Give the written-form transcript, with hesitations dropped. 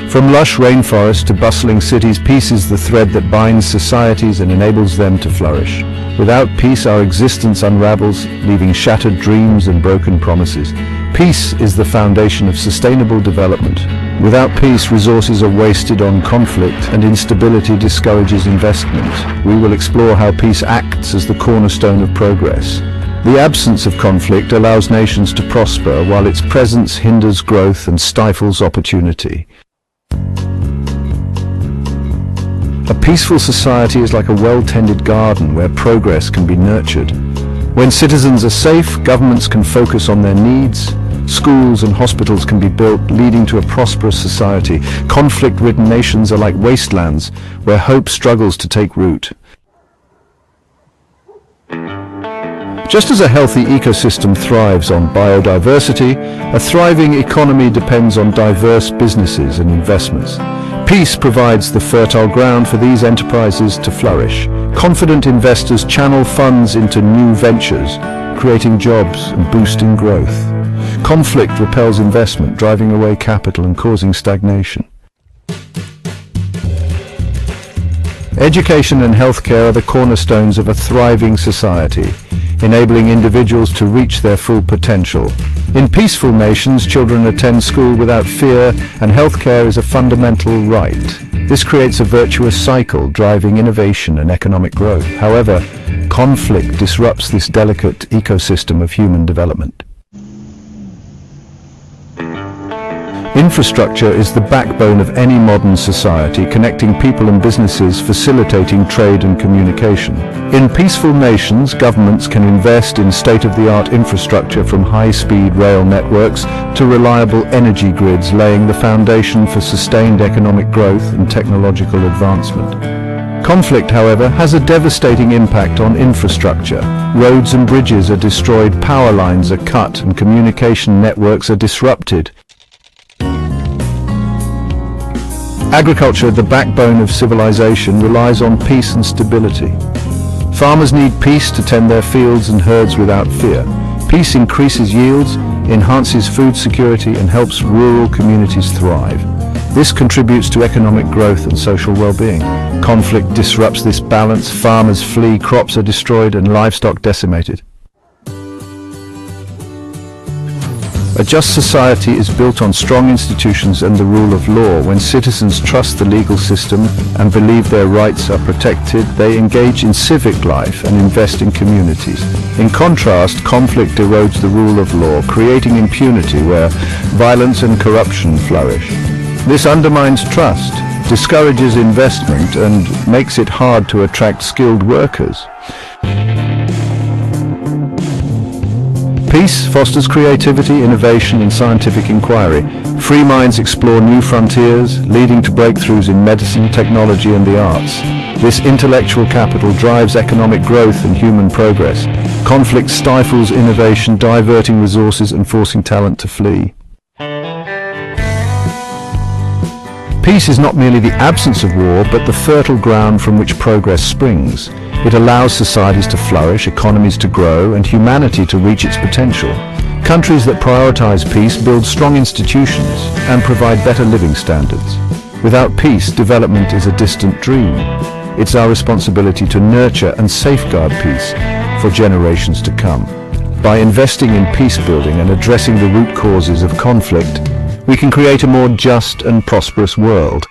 From lush rainforests to bustling cities, peace is the thread that binds societies and enables them to flourish. Without peace, our existence unravels, leaving shattered dreams and broken promises. Peace is the foundation of sustainable development. Without peace, resources are wasted on conflict, and instability discourages investment. We will explore how peace acts as the cornerstone of progress. The absence of conflict allows nations to prosper, while its presence hinders growth and stifles opportunity. A peaceful society is like a well-tended garden where progress can be nurtured. When citizens are safe, governments can focus on their needs, schools and hospitals can be built, leading to a prosperous society. Conflict-ridden nations are like wastelands where hope struggles to take root. Just as a healthy ecosystem thrives on biodiversity, a thriving economy depends on diverse businesses and investments. Peace provides the fertile ground for these enterprises to flourish. Confident investors channel funds into new ventures, creating jobs and boosting growth. Conflict repels investment, driving away capital and causing stagnation. Education and healthcare are the cornerstones of a thriving society, enabling individuals to reach their full potential. In peaceful nations, children attend school without fear, and healthcare is a fundamental right. This creates a virtuous cycle, driving innovation and economic growth. However, conflict disrupts this delicate ecosystem of human development. Infrastructure is the backbone of any modern society, connecting people and businesses, facilitating trade and communication. In peaceful nations, governments can invest in state-of-the-art infrastructure, from high-speed rail networks to reliable energy grids, laying the foundation for sustained economic growth and technological advancement. Conflict, however, has a devastating impact on infrastructure. Roads and bridges are destroyed, power lines are cut, and communication networks are disrupted. Agriculture, the backbone of civilization, relies on peace and stability. Farmers need peace to tend their fields and herds without fear. Peace increases yields, enhances food security, and helps rural communities thrive. This contributes to economic growth and social well-being. Conflict disrupts this balance, farmers flee, crops are destroyed, and livestock decimated. A just society is built on strong institutions and the rule of law. When citizens trust the legal system and believe their rights are protected, they engage in civic life and invest in communities. In contrast, conflict erodes the rule of law, creating impunity where violence and corruption flourish. This undermines trust, discourages investment, and makes it hard to attract skilled workers. Peace fosters creativity, innovation, and scientific inquiry. Free minds explore new frontiers, leading to breakthroughs in medicine, technology, and the arts. This intellectual capital drives economic growth and human progress. Conflict stifles innovation, diverting resources and forcing talent to flee. Peace is not merely the absence of war, but the fertile ground from which progress springs. It allows societies to flourish, economies to grow, and humanity to reach its potential. Countries that prioritize peace build strong institutions and provide better living standards. Without peace, development is a distant dream. It's our responsibility to nurture and safeguard peace for generations to come. By investing in peace building and addressing the root causes of conflict, we can create a more just and prosperous world.